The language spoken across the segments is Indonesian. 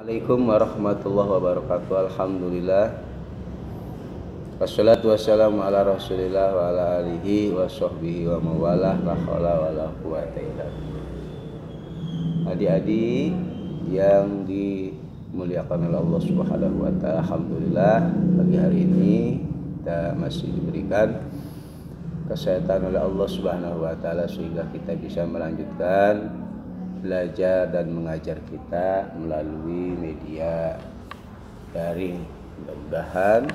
Assalamualaikum warahmatullahi wabarakatuh. Alhamdulillah. Wassalatu wassalamu ala Rasulillah wa ala alihi wa sahbihi wa mawalah. La haula wala quwata illa billah. Adik-adik yang dimuliakan oleh Allah Subhanahu wa taala, alhamdulillah pagi hari ini kita masih diberikan kesehatan oleh Allah Subhanahu wa taala sehingga kita bisa melanjutkan belajar dan mengajar kita melalui media daring. Mudah-mudahan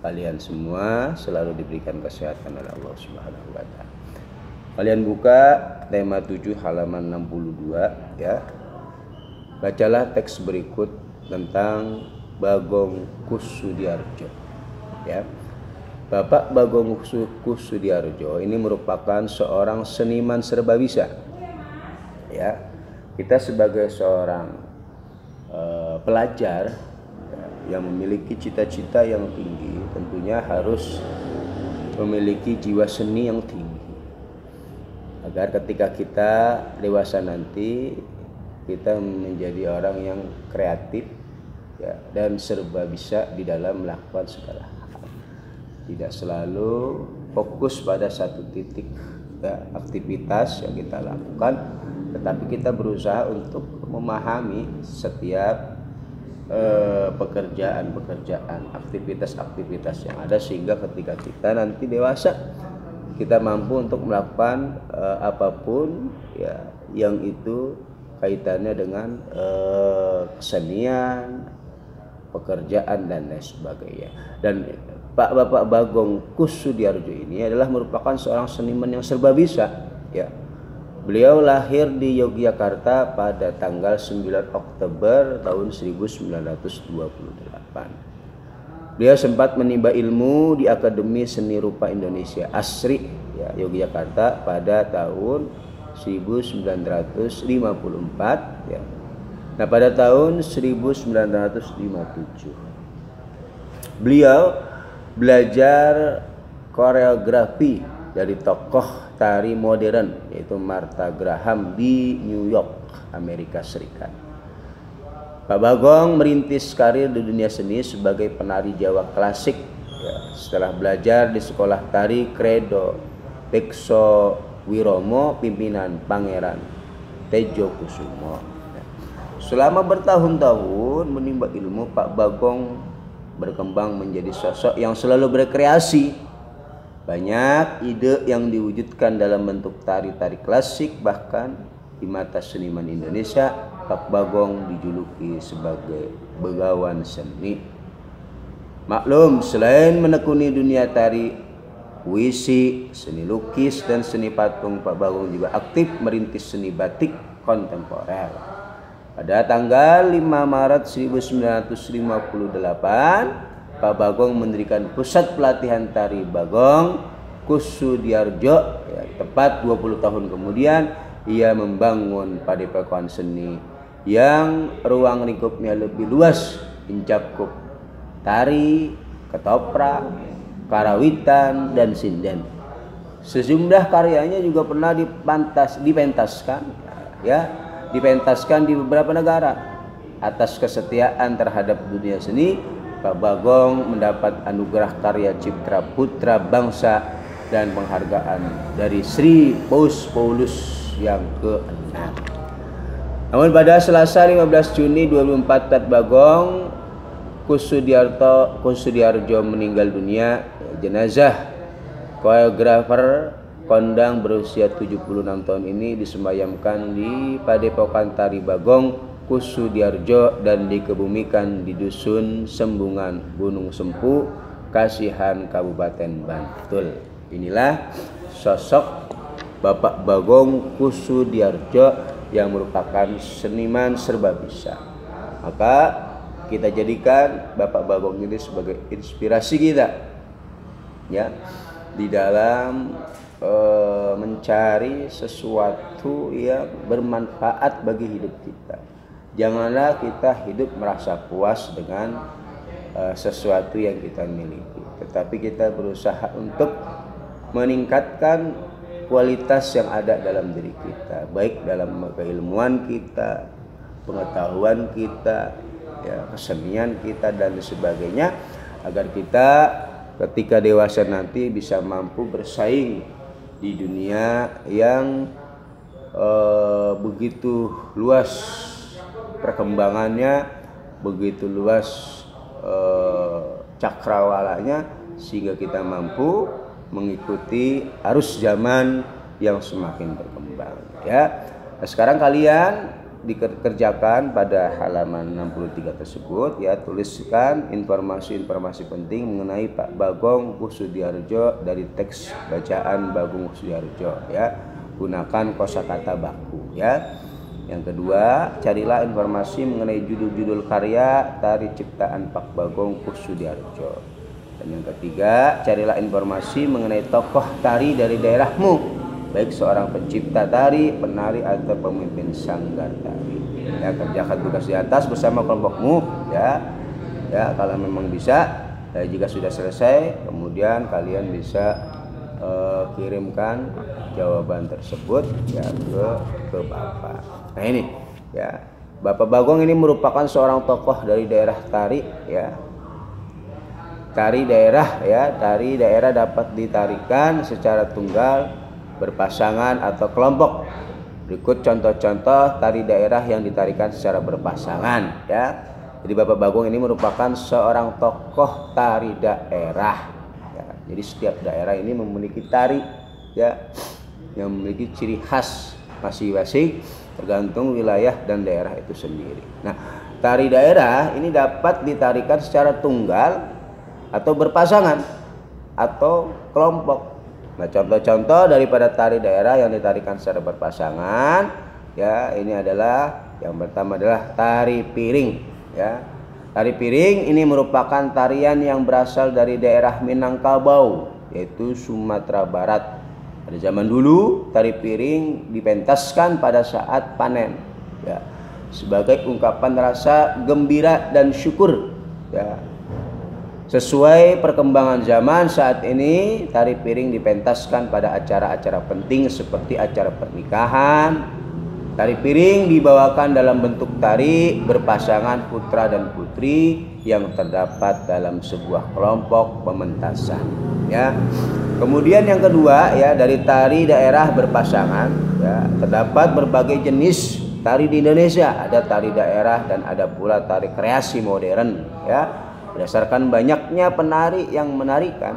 kalian semua selalu diberikan kesehatan oleh Allah Subhanahu wa taala. Kalian buka tema 7 halaman 62 ya. Bacalah teks berikut tentang Bagong Kussudiardjo ya. Bapak Bagong Kussudiardjo ini merupakan seorang seniman serbabisa ya. Kita sebagai seorang pelajar yang memiliki cita-cita yang tinggi tentunya harus memiliki jiwa seni yang tinggi agar ketika kita dewasa nanti kita menjadi orang yang kreatif ya, dan serba bisa di dalam melakukan segala hal. Tidak selalu fokus pada satu titik ya, aktivitas yang kita lakukan, tetapi kita berusaha untuk memahami setiap pekerjaan-pekerjaan, aktivitas-aktivitas yang ada sehingga ketika kita nanti dewasa kita mampu untuk melakukan apapun ya yang itu kaitannya dengan kesenian, pekerjaan dan lain sebagainya. Dan Bapak Bagong Kussudiardjo ini adalah merupakan seorang seniman yang serba bisa ya. Beliau lahir di Yogyakarta pada tanggal 9 Oktober tahun 1928. Beliau sempat menimba ilmu di Akademi Seni Rupa Indonesia ASRI ya, Yogyakarta pada tahun 1954 ya. Nah, pada tahun 1957 beliau belajar koreografi dari tokoh tari modern yaitu Martha Graham di New York, Amerika Serikat. Pak Bagong merintis karir di dunia seni sebagai penari Jawa klasik ya, setelah belajar di sekolah tari Credo Bekso Wiromo pimpinan Pangeran Tejokusumo. Selama bertahun-tahun menimba ilmu, Pak Bagong berkembang menjadi sosok yang selalu berkreasi. Banyak ide yang diwujudkan dalam bentuk tari-tari klasik, bahkan di mata seniman Indonesia Pak Bagong dijuluki sebagai begawan seni. Maklum, selain menekuni dunia tari, puisi, seni lukis dan seni patung, Pak Bagong juga aktif merintis seni batik kontemporer. Pada tanggal 5 Maret 1958 Pak Bagong mendirikan pusat pelatihan tari Bagong Kussudiardjo ya, tepat 20 tahun kemudian ia membangun padepokan seni yang ruang lingkupnya lebih luas, mencakup tari, ketoprak, karawitan dan sinden. Sejumlah karyanya juga pernah dipentaskan di beberapa negara. Atas kesetiaan terhadap dunia seni, Pak Bagong mendapat anugerah karya cipta putra bangsa dan penghargaan dari Sri Paus yang ke-6. Namun pada Selasa 15 Juni 2004 Pak Bagong Kussudiardjo meninggal dunia. Jenazah koreografer kondang berusia 76 tahun ini disemayamkan di Padepokan Tari Bagong Kussudiardjo dan dikebumikan di Dusun Sembungan, Gunung Sempu, Kasihan, Kabupaten Bantul. Inilah sosok Bapak Bagong Kussudiardjo yang merupakan seniman serba bisa. Maka kita jadikan Bapak Bagong ini sebagai inspirasi kita ya di dalam mencari sesuatu yang bermanfaat bagi hidup kita. Janganlah kita hidup merasa puas dengan sesuatu yang kita miliki, tetapi kita berusaha untuk meningkatkan kualitas yang ada dalam diri kita, baik dalam keilmuan kita, pengetahuan kita, ya, kesenian kita dan sebagainya, agar kita ketika dewasa nanti bisa mampu bersaing di dunia yang begitu luas perkembangannya, begitu luas cakrawalanya, sehingga kita mampu mengikuti arus zaman yang semakin berkembang ya. Nah, sekarang kalian dikerjakan pada halaman 63 tersebut ya, tuliskan informasi-informasi penting mengenai Pak Bagong Kussudiardja dari teks bacaan Bagong Kussudiardja ya. Gunakan kosakata baku ya. Yang kedua, carilah informasi mengenai judul-judul karya tari ciptaan Pak Bagong Kussudiardja. Dan yang ketiga, carilah informasi mengenai tokoh tari dari daerahmu, baik seorang pencipta tari, penari atau pemimpin sanggar tari. Ya, kerjakan tugas di atas bersama kelompokmu ya. Ya, kalau memang bisa. Jika sudah selesai, kemudian kalian bisa kirimkan jawaban tersebut ya ke Bapak. Nah ini ya, Bapak Bagong ini merupakan seorang tokoh dari daerah tari ya. Tari daerah ya, tari daerah dapat ditarikan secara tunggal, berpasangan atau kelompok. Berikut contoh-contoh tari daerah yang ditarikan secara berpasangan ya. Jadi Bapak Bagong ini merupakan seorang tokoh tari daerah. Jadi setiap daerah ini memiliki tari ya, yang memiliki ciri khas masing-masing tergantung wilayah dan daerah itu sendiri. Nah, tari daerah ini dapat ditarikan secara tunggal atau berpasangan atau kelompok. Nah, contoh-contoh daripada tari daerah yang ditarikan secara berpasangan ya, ini adalah yang pertama adalah tari piring ya. Tari piring ini merupakan tarian yang berasal dari daerah Minangkabau, yaitu Sumatera Barat. Pada zaman dulu, tari piring dipentaskan pada saat panen, ya, sebagai ungkapan rasa gembira dan syukur. Ya. Sesuai perkembangan zaman saat ini, tari piring dipentaskan pada acara-acara penting seperti acara pernikahan. Tari piring dibawakan dalam bentuk tari berpasangan putra dan putri yang terdapat dalam sebuah kelompok pementasan ya. Kemudian yang kedua ya, dari tari daerah berpasangan ya, terdapat berbagai jenis tari di Indonesia. Ada tari daerah dan ada pula tari kreasi modern ya. Berdasarkan banyaknya penari yang menarikan,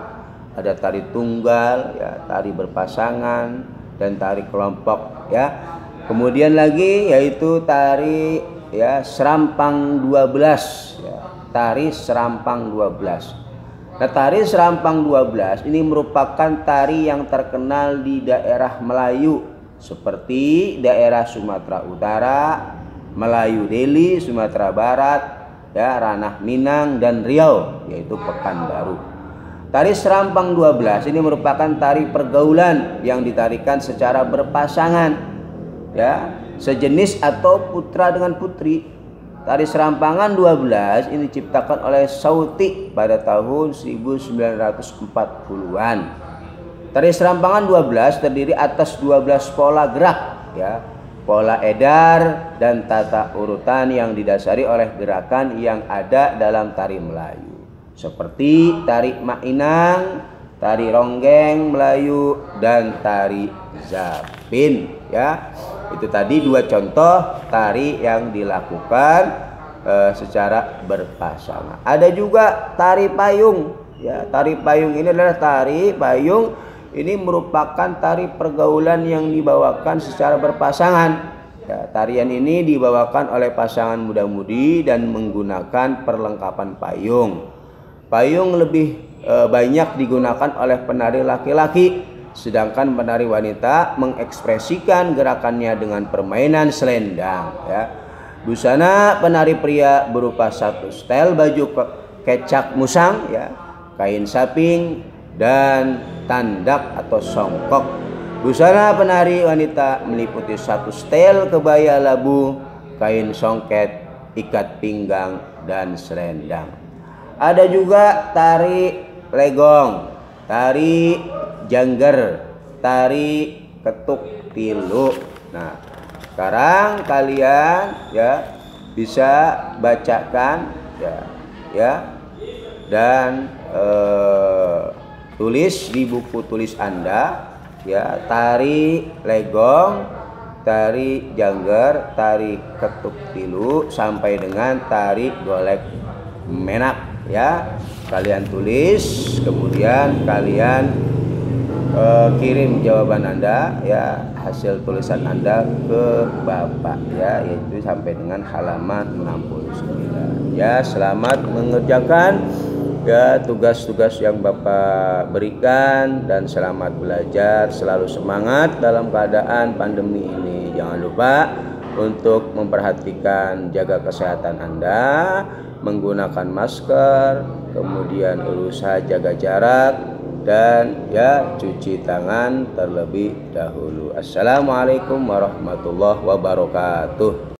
ada tari tunggal ya, tari berpasangan dan tari kelompok ya. Kemudian lagi yaitu tari ya serampang 12 ya, tari serampang 12. Nah, tari serampang 12 ini merupakan tari yang terkenal di daerah Melayu seperti daerah Sumatera Utara, Melayu Deli, Sumatera Barat, ya, Ranah Minang dan Riau yaitu Pekanbaru. Tari serampang 12 ini merupakan tari pergaulan yang ditarikan secara berpasangan. Ya, sejenis atau putra dengan putri. Tari serampangan 12 ini diciptakan oleh Sauti pada tahun 1940-an. Tari serampangan 12 terdiri atas 12 pola gerak ya, pola edar dan tata urutan yang didasari oleh gerakan yang ada dalam tari Melayu seperti tari Mainang, tari ronggeng Melayu dan tari zapin ya. Itu tadi dua contoh tari yang dilakukan secara berpasangan. Ada juga tari payung ya. Tari payung ini adalah tari payung ini merupakan tari pergaulan yang dibawakan secara berpasangan ya. Tarian ini dibawakan oleh pasangan muda-mudi dan menggunakan perlengkapan payung. Payung lebih banyak digunakan oleh penari laki-laki, sedangkan penari wanita mengekspresikan gerakannya dengan permainan selendang ya. Busana penari pria berupa satu setel baju kecak musang ya, kain saping dan tandak atau songkok. Busana penari wanita meliputi satu setel kebaya labu, kain songket, ikat pinggang dan selendang. Ada juga tari legong, tari jangger, tari ketuk tilu. Nah, sekarang kalian ya bisa bacakan ya dan tulis di buku tulis Anda ya, tari legong, tari jangger, tari ketuk tilu sampai dengan tari golek menak ya. Kalian tulis, kemudian kalian kirim jawaban Anda ya, hasil tulisan Anda ke Bapak ya, yaitu sampai dengan halaman 69 ya. Selamat mengerjakan ya tugas-tugas yang Bapak berikan dan selamat belajar, selalu semangat dalam keadaan pandemi ini. Jangan lupa untuk memperhatikan jaga kesehatan Anda, menggunakan masker, kemudian berusaha jaga jarak dan ya cuci tangan terlebih dahulu. Assalamualaikum warahmatullahi wabarakatuh.